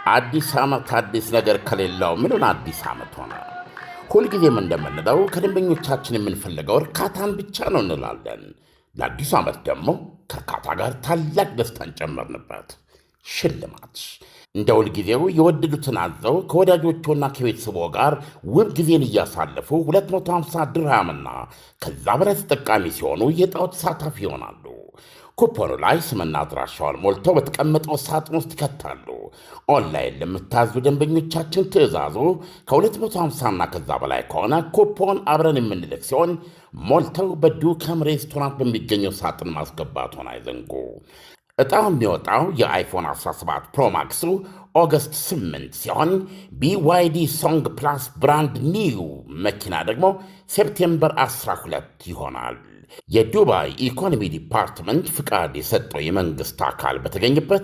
አዲስ ዓመት አዲስ ነገር ከሌለው ምኑን አዲስ ዓመት ሆነ? ሁልጊዜም እንደምንለው ከደንበኞቻችን የምንፈልገው እርካታን ብቻ ነው እንላለን። ለአዲሱ ዓመት ደግሞ ከእርካታ ጋር ታላቅ ደስታን ጨመርንበት። ሽልማት እንደ ሁልጊዜው የወደዱትን አዘው ከወዳጆቹና ከቤተሰቦ ጋር ውብ ጊዜን እያሳለፉ 250 ድርሃምና ከዛ በላይ ተጠቃሚ ሲሆኑ የዕጣው ተሳታፊ ይሆናሉ። ኩፖኑ ላይ ስምና አድራሻውን ሞልተው በተቀመጠው ሳጥን ውስጥ ይከታሉ። ኦንላይን ለምታዙ ደንበኞቻችን ትዕዛዙ ከ250ና ከዛ በላይ ከሆነ ኩፖን አብረን የምንልክ ሲሆን ሞልተው በዱከም ሬስቶራንት በሚገኘው ሳጥን ማስገባቱን አይዘንጉ። ዕጣው የሚወጣው የአይፎን 17 ፕሮማክሱ ኦገስት 8 ሲሆን BYD ሶንግ ፕላስ ብራንድ ኒው መኪና ደግሞ ሴፕቴምበር 12 ይሆናል። የዱባይ ኢኮኖሚ ዲፓርትመንት ፍቃድ የሰጠው የመንግሥት አካል በተገኘበት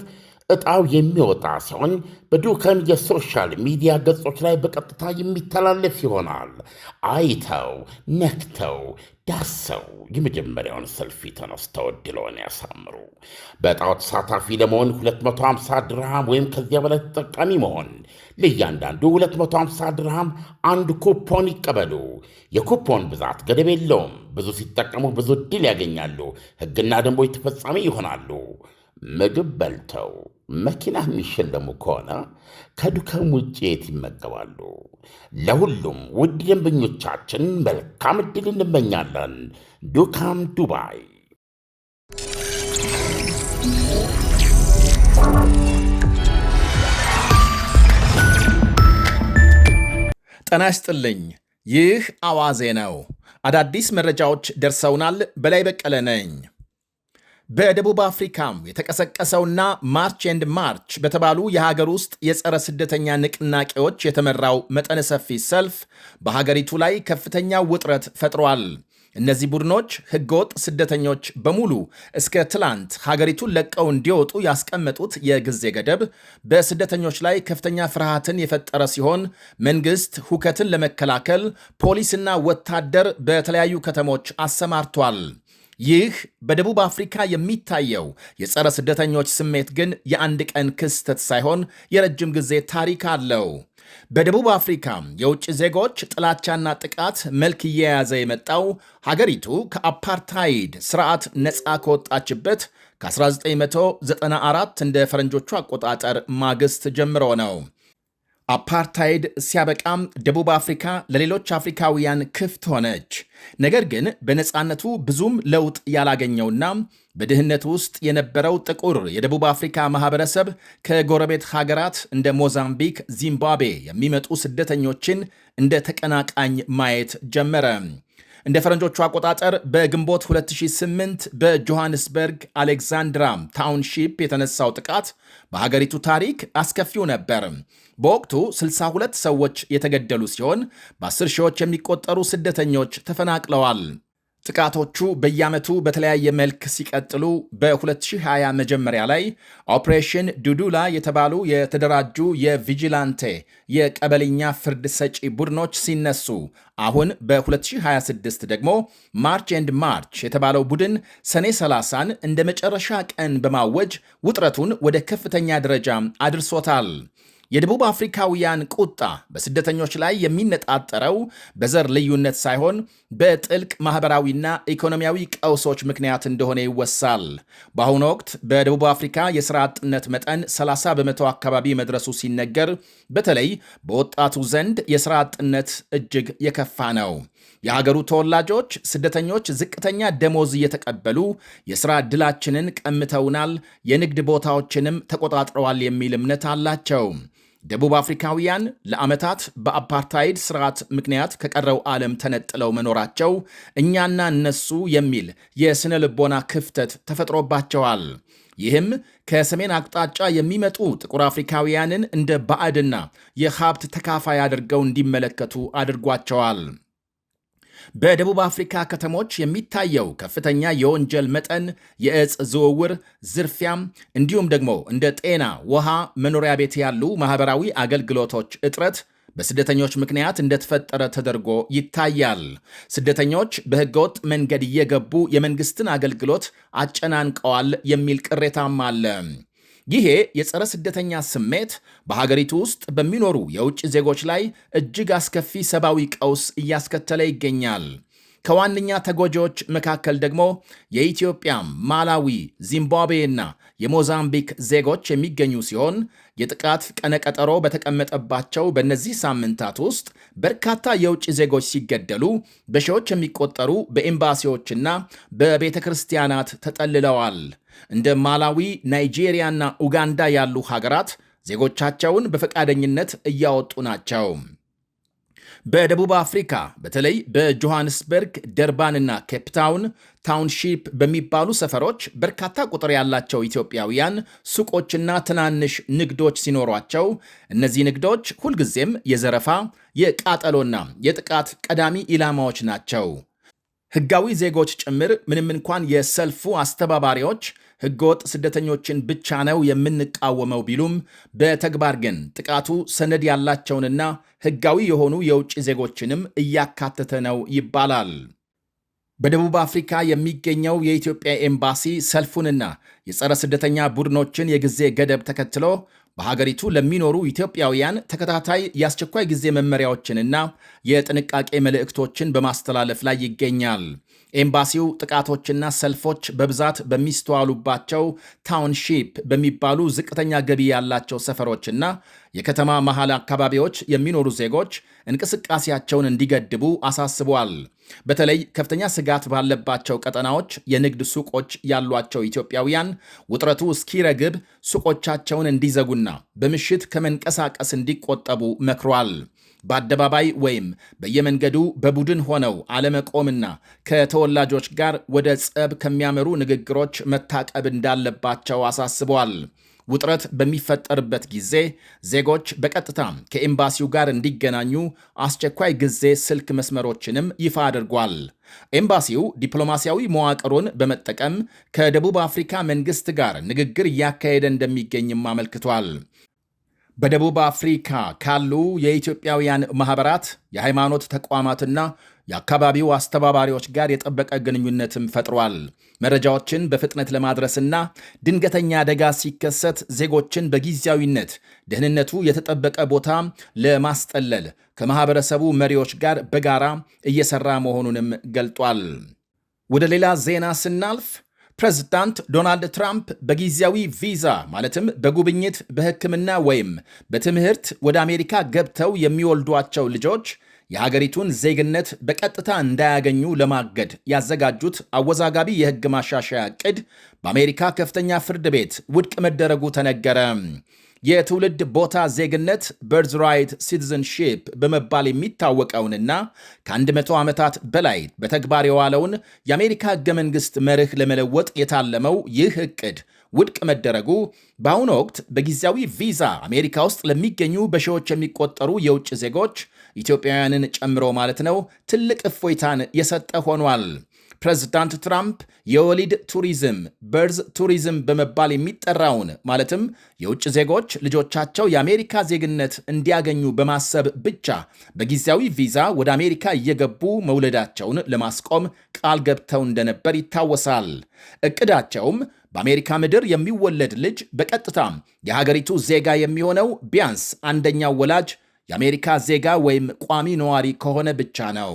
ዕጣው የሚወጣ ሲሆን በዱከም የሶሻል ሚዲያ ገጾች ላይ በቀጥታ የሚተላለፍ ይሆናል። አይተው ነክተው ዳሰው የመጀመሪያውን ሰልፊ ተነስተው ዕድልዎን ያሳምሩ። በዕጣው ተሳታፊ ለመሆን 250 ድርሃም ወይም ከዚያ በላይ ተጠቃሚ መሆን፣ ለእያንዳንዱ 250 ድርሃም አንድ ኩፖን ይቀበሉ። የኩፖን ብዛት ገደብ የለውም። ብዙ ሲጠቀሙ ብዙ ዕድል ያገኛሉ። ሕግና ደንቦች ተፈጻሚ ይሆናሉ። ምግብ በልተው መኪና የሚሸለሙ ከሆነ ከዱከም ውጭ የት ይመገባሉ? ለሁሉም ውድ ደንበኞቻችን መልካም ዕድል እንመኛለን። ዱካም ዱባይ። ጤና ይስጥልኝ። ይህ አዋዜ ነው። አዳዲስ መረጃዎች ደርሰውናል። በላይ በቀለ ነኝ። በደቡብ አፍሪካም የተቀሰቀሰውና ማርች ኤንድ ማርች በተባሉ የሀገር ውስጥ የጸረ ስደተኛ ንቅናቄዎች የተመራው መጠነ ሰፊ ሰልፍ በሀገሪቱ ላይ ከፍተኛ ውጥረት ፈጥሯል። እነዚህ ቡድኖች ሕገወጥ ስደተኞች በሙሉ እስከ ትላንት ሀገሪቱን ለቀው እንዲወጡ ያስቀመጡት የጊዜ ገደብ በስደተኞች ላይ ከፍተኛ ፍርሃትን የፈጠረ ሲሆን መንግሥት ሁከትን ለመከላከል ፖሊስና ወታደር በተለያዩ ከተሞች አሰማርቷል። ይህ በደቡብ አፍሪካ የሚታየው የጸረ ስደተኞች ስሜት ግን የአንድ ቀን ክስተት ሳይሆን የረጅም ጊዜ ታሪክ አለው። በደቡብ አፍሪካ የውጭ ዜጎች ጥላቻና ጥቃት መልክ እየያዘ የመጣው ሀገሪቱ ከአፓርታይድ ስርዓት ነፃ ከወጣችበት ከ1994 እንደ ፈረንጆቹ አቆጣጠር ማግስት ጀምሮ ነው። አፓርታይድ ሲያበቃም ደቡብ አፍሪካ ለሌሎች አፍሪካውያን ክፍት ሆነች። ነገር ግን በነፃነቱ ብዙም ለውጥ ያላገኘውና በድህነት ውስጥ የነበረው ጥቁር የደቡብ አፍሪካ ማህበረሰብ ከጎረቤት ሀገራት እንደ ሞዛምቢክ፣ ዚምባብዌ የሚመጡ ስደተኞችን እንደ ተቀናቃኝ ማየት ጀመረ። እንደ ፈረንጆቹ አቆጣጠር በግንቦት 2008 በጆሃንስበርግ አሌክዛንድራ ታውንሺፕ የተነሳው ጥቃት በሀገሪቱ ታሪክ አስከፊው ነበር። በወቅቱ 62 ሰዎች የተገደሉ ሲሆን በ10 ሺዎች የሚቆጠሩ ስደተኞች ተፈናቅለዋል። ጥቃቶቹ በየዓመቱ በተለያየ መልክ ሲቀጥሉ በ2020 መጀመሪያ ላይ ኦፕሬሽን ዱዱላ የተባሉ የተደራጁ የቪጂላንቴ የቀበሌኛ ፍርድ ሰጪ ቡድኖች ሲነሱ፣ አሁን በ2026 ደግሞ ማርች ኤንድ ማርች የተባለው ቡድን ሰኔ 30ን እንደ መጨረሻ ቀን በማወጅ ውጥረቱን ወደ ከፍተኛ ደረጃ አድርሶታል። የደቡብ አፍሪካውያን ቁጣ በስደተኞች ላይ የሚነጣጠረው በዘር ልዩነት ሳይሆን በጥልቅ ማኅበራዊና ኢኮኖሚያዊ ቀውሶች ምክንያት እንደሆነ ይወሳል። በአሁኑ ወቅት በደቡብ አፍሪካ የሥራ አጥነት መጠን 30 በመቶ አካባቢ መድረሱ ሲነገር፣ በተለይ በወጣቱ ዘንድ የሥራ አጥነት እጅግ የከፋ ነው። የሀገሩ ተወላጆች ስደተኞች ዝቅተኛ ደሞዝ እየተቀበሉ የሥራ ዕድላችንን ቀምተውናል፣ የንግድ ቦታዎችንም ተቆጣጥረዋል የሚል እምነት አላቸው። ደቡብ አፍሪካውያን ለዓመታት በአፓርታይድ ስርዓት ምክንያት ከቀረው ዓለም ተነጥለው መኖራቸው እኛና እነሱ የሚል የሥነ ልቦና ክፍተት ተፈጥሮባቸዋል። ይህም ከሰሜን አቅጣጫ የሚመጡ ጥቁር አፍሪካውያንን እንደ ባዕድና የሀብት ተካፋይ አድርገው እንዲመለከቱ አድርጓቸዋል። በደቡብ አፍሪካ ከተሞች የሚታየው ከፍተኛ የወንጀል መጠን፣ የእጽ ዝውውር፣ ዝርፊያም እንዲሁም ደግሞ እንደ ጤና፣ ውሃ፣ መኖሪያ ቤት ያሉ ማህበራዊ አገልግሎቶች እጥረት በስደተኞች ምክንያት እንደተፈጠረ ተደርጎ ይታያል። ስደተኞች በህገወጥ መንገድ እየገቡ የመንግስትን አገልግሎት አጨናንቀዋል የሚል ቅሬታም አለ። ይሄ የጸረ ስደተኛ ስሜት በሀገሪቱ ውስጥ በሚኖሩ የውጭ ዜጎች ላይ እጅግ አስከፊ ሰብአዊ ቀውስ እያስከተለ ይገኛል። ከዋነኛ ተጎጂዎች መካከል ደግሞ የኢትዮጵያ፣ ማላዊ፣ ዚምባብዌ እና የሞዛምቢክ ዜጎች የሚገኙ ሲሆን የጥቃት ቀነቀጠሮ በተቀመጠባቸው በእነዚህ ሳምንታት ውስጥ በርካታ የውጭ ዜጎች ሲገደሉ፣ በሺዎች የሚቆጠሩ በኤምባሲዎችና በቤተ ክርስቲያናት ተጠልለዋል። እንደ ማላዊ፣ ናይጄሪያና ኡጋንዳ ያሉ ሀገራት ዜጎቻቸውን በፈቃደኝነት እያወጡ ናቸው። በደቡብ አፍሪካ በተለይ በጆሃንስበርግ፣ ደርባንና ኬፕታውን ታውንሺፕ በሚባሉ ሰፈሮች በርካታ ቁጥር ያላቸው ኢትዮጵያውያን ሱቆችና ትናንሽ ንግዶች ሲኖሯቸው እነዚህ ንግዶች ሁልጊዜም የዘረፋ የቃጠሎና የጥቃት ቀዳሚ ኢላማዎች ናቸው። ሕጋዊ ዜጎች ጭምር ምንም እንኳን የሰልፉ አስተባባሪዎች ሕገወጥ ስደተኞችን ብቻ ነው የምንቃወመው ቢሉም በተግባር ግን ጥቃቱ ሰነድ ያላቸውንና ሕጋዊ የሆኑ የውጭ ዜጎችንም እያካተተ ነው ይባላል። በደቡብ አፍሪካ የሚገኘው የኢትዮጵያ ኤምባሲ ሰልፉንና የጸረ ስደተኛ ቡድኖችን የጊዜ ገደብ ተከትሎ በሀገሪቱ ለሚኖሩ ኢትዮጵያውያን ተከታታይ የአስቸኳይ ጊዜ መመሪያዎችንና የጥንቃቄ መልእክቶችን በማስተላለፍ ላይ ይገኛል። ኤምባሲው ጥቃቶችና ሰልፎች በብዛት በሚስተዋሉባቸው ታውንሺፕ በሚባሉ ዝቅተኛ ገቢ ያላቸው ሰፈሮችና የከተማ መሃል አካባቢዎች የሚኖሩ ዜጎች እንቅስቃሴያቸውን እንዲገድቡ አሳስቧል። በተለይ ከፍተኛ ስጋት ባለባቸው ቀጠናዎች የንግድ ሱቆች ያሏቸው ኢትዮጵያውያን ውጥረቱ እስኪረግብ ሱቆቻቸውን እንዲዘጉና በምሽት ከመንቀሳቀስ እንዲቆጠቡ መክሯል። በአደባባይ ወይም በየመንገዱ በቡድን ሆነው አለመቆምና ከተወላጆች ጋር ወደ ጸብ ከሚያመሩ ንግግሮች መታቀብ እንዳለባቸው አሳስበዋል። ውጥረት በሚፈጠርበት ጊዜ ዜጎች በቀጥታ ከኤምባሲው ጋር እንዲገናኙ አስቸኳይ ጊዜ ስልክ መስመሮችንም ይፋ አድርጓል። ኤምባሲው ዲፕሎማሲያዊ መዋቅሩን በመጠቀም ከደቡብ አፍሪካ መንግስት ጋር ንግግር እያካሄደ እንደሚገኝም አመልክቷል። በደቡብ አፍሪካ ካሉ የኢትዮጵያውያን ማኅበራት፣ የሃይማኖት ተቋማትና የአካባቢው አስተባባሪዎች ጋር የጠበቀ ግንኙነትም ፈጥሯል። መረጃዎችን በፍጥነት ለማድረስና ድንገተኛ አደጋ ሲከሰት ዜጎችን በጊዜያዊነት ደህንነቱ የተጠበቀ ቦታ ለማስጠለል ከማኅበረሰቡ መሪዎች ጋር በጋራ እየሠራ መሆኑንም ገልጧል። ወደ ሌላ ዜና ስናልፍ ፕሬዝዳንት ዶናልድ ትራምፕ በጊዜያዊ ቪዛ ማለትም በጉብኝት፣ በሕክምና ወይም በትምህርት ወደ አሜሪካ ገብተው የሚወልዷቸው ልጆች የሀገሪቱን ዜግነት በቀጥታ እንዳያገኙ ለማገድ ያዘጋጁት አወዛጋቢ የሕግ ማሻሻያ ዕቅድ በአሜሪካ ከፍተኛ ፍርድ ቤት ውድቅ መደረጉ ተነገረ። የትውልድ ቦታ ዜግነት በርዝራይት ሲቲዝንሺፕ በመባል የሚታወቀውንና ከ100 ዓመታት በላይ በተግባር የዋለውን የአሜሪካ ሕገ መንግሥት መርህ ለመለወጥ የታለመው ይህ ዕቅድ ውድቅ መደረጉ በአሁኑ ወቅት በጊዜያዊ ቪዛ አሜሪካ ውስጥ ለሚገኙ በሺዎች የሚቆጠሩ የውጭ ዜጎች ኢትዮጵያውያንን ጨምሮ ማለት ነው ትልቅ እፎይታን የሰጠ ሆኗል። ፕሬዝዳንት ትራምፕ የወሊድ ቱሪዝም በርዝ ቱሪዝም በመባል የሚጠራውን ማለትም የውጭ ዜጎች ልጆቻቸው የአሜሪካ ዜግነት እንዲያገኙ በማሰብ ብቻ በጊዜያዊ ቪዛ ወደ አሜሪካ እየገቡ መውለዳቸውን ለማስቆም ቃል ገብተው እንደነበር ይታወሳል። እቅዳቸውም በአሜሪካ ምድር የሚወለድ ልጅ በቀጥታ የሀገሪቱ ዜጋ የሚሆነው ቢያንስ አንደኛው ወላጅ የአሜሪካ ዜጋ ወይም ቋሚ ነዋሪ ከሆነ ብቻ ነው።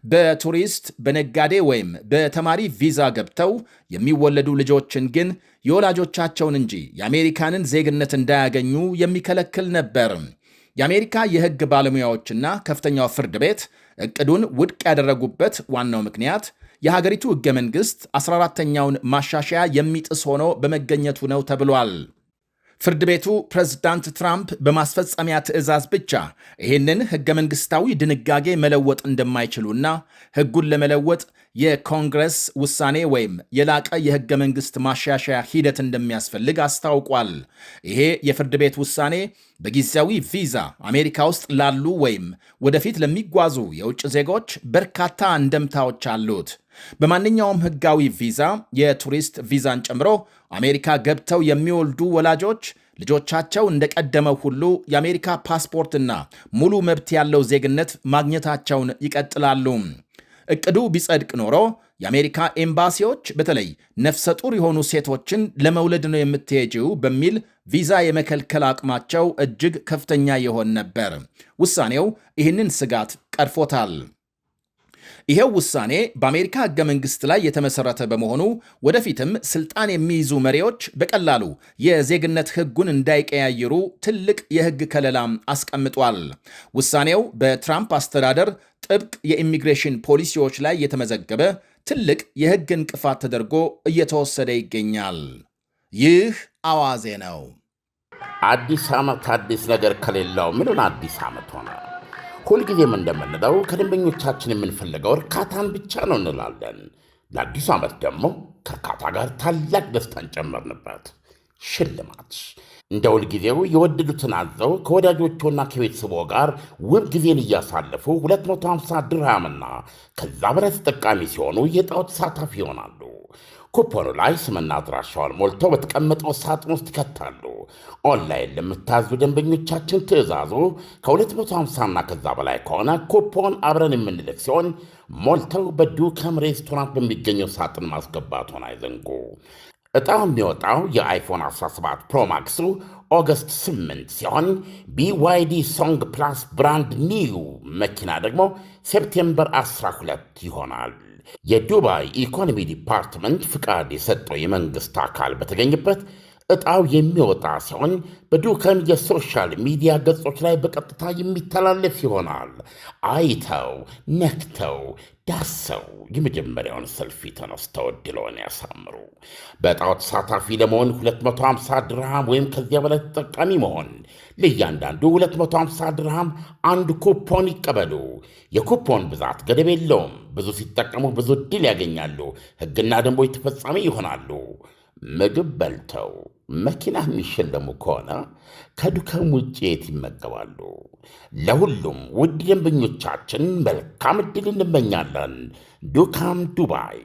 በቱሪስት፣ በነጋዴ ወይም በተማሪ ቪዛ ገብተው የሚወለዱ ልጆችን ግን የወላጆቻቸውን እንጂ የአሜሪካንን ዜግነት እንዳያገኙ የሚከለክል ነበር። የአሜሪካ የሕግ ባለሙያዎችና ከፍተኛው ፍርድ ቤት ዕቅዱን ውድቅ ያደረጉበት ዋናው ምክንያት የሀገሪቱ ሕገ መንግሥት 14ተኛውን ማሻሻያ የሚጥስ ሆኖ በመገኘቱ ነው ተብሏል። ፍርድ ቤቱ ፕሬዝዳንት ትራምፕ በማስፈጸሚያ ትዕዛዝ ብቻ ይህንን ሕገ መንግሥታዊ ድንጋጌ መለወጥ እንደማይችሉና ሕጉን ለመለወጥ የኮንግረስ ውሳኔ ወይም የላቀ የሕገ መንግሥት ማሻሻያ ሂደት እንደሚያስፈልግ አስታውቋል። ይሄ የፍርድ ቤት ውሳኔ በጊዜያዊ ቪዛ አሜሪካ ውስጥ ላሉ ወይም ወደፊት ለሚጓዙ የውጭ ዜጎች በርካታ አንደምታዎች አሉት። በማንኛውም ሕጋዊ ቪዛ የቱሪስት ቪዛን ጨምሮ አሜሪካ ገብተው የሚወልዱ ወላጆች ልጆቻቸው እንደቀደመው ሁሉ የአሜሪካ ፓስፖርትና ሙሉ መብት ያለው ዜግነት ማግኘታቸውን ይቀጥላሉ። እቅዱ ቢጸድቅ ኖሮ የአሜሪካ ኤምባሲዎች በተለይ ነፍሰ ጡር የሆኑ ሴቶችን ለመውለድ ነው የምትሄጂው በሚል ቪዛ የመከልከል አቅማቸው እጅግ ከፍተኛ ይሆን ነበር። ውሳኔው ይህንን ስጋት ቀርፎታል። ይሄው ውሳኔ በአሜሪካ ሕገ መንግሥት ላይ የተመሠረተ በመሆኑ ወደፊትም ስልጣን የሚይዙ መሪዎች በቀላሉ የዜግነት ሕጉን እንዳይቀያይሩ ትልቅ የሕግ ከለላም አስቀምጧል። ውሳኔው በትራምፕ አስተዳደር ጥብቅ የኢሚግሬሽን ፖሊሲዎች ላይ የተመዘገበ ትልቅ የሕግ እንቅፋት ተደርጎ እየተወሰደ ይገኛል። ይህ አዋዜ ነው። አዲስ ዓመት አዲስ ነገር ከሌለው ምኑን አዲስ ዓመት ሆነ? ሁልጊዜም እንደምንለው ከደንበኞቻችን የምንፈልገው እርካታን ብቻ ነው እንላለን። ለአዲሱ ዓመት ደግሞ ከእርካታ ጋር ታላቅ ደስታን ጨመርንበት። ሽልማት እንደ ሁልጊዜው የወደዱትን አዘው ከወዳጆቹና ከቤተሰቦ ጋር ውብ ጊዜን እያሳለፉ 250 ድርሃምና ከዛ በላይ ተጠቃሚ ሲሆኑ የዕጣው ተሳታፊ ይሆናሉ። ኩፖኑ ላይ ስምና አድራሻውን ሞልተው በተቀመጠው ሳጥን ውስጥ ይከታሉ። ኦንላይን ለምታዙ ደንበኞቻችን ትዕዛዙ ከ250ና ከዛ በላይ ከሆነ ኩፖን አብረን የምንልክ ሲሆን ሞልተው በዱከም ሬስቶራንት በሚገኘው ሳጥን ማስገባቱን አይዘንጉ። ዕጣው የሚወጣው የአይፎን 17 ፕሮማክሱ ኦገስት 8 ሲሆን BYD ሶንግ ፕላስ ብራንድ ኒው መኪና ደግሞ ሴፕቴምበር 12 ይሆናል። የዱባይ ኢኮኖሚ ዲፓርትመንት ፍቃድ የሰጠው የመንግሥት አካል በተገኘበት ዕጣው የሚወጣ ሲሆን በዱከም የሶሻል ሚዲያ ገጾች ላይ በቀጥታ የሚተላለፍ ይሆናል። አይተው ነክተው ዳሰው የመጀመሪያውን ሰልፊ ተነስተው ዕድልዎን ያሳምሩ። በዕጣው ተሳታፊ ለመሆን 250 ድርሃም ወይም ከዚያ በላይ ተጠቃሚ መሆን፣ ለእያንዳንዱ 250 ድርሃም አንድ ኩፖን ይቀበሉ። የኩፖን ብዛት ገደብ የለውም። ብዙ ሲጠቀሙ ብዙ ዕድል ያገኛሉ። ሕግና ደንቦች ተፈጻሚ ይሆናሉ። ምግብ በልተው መኪና የሚሸለሙ ከሆነ ከዱከም ውጭ የት ይመገባሉ? ለሁሉም ውድ ደንበኞቻችን መልካም ዕድል እንመኛለን። ዱካም ዱባይ።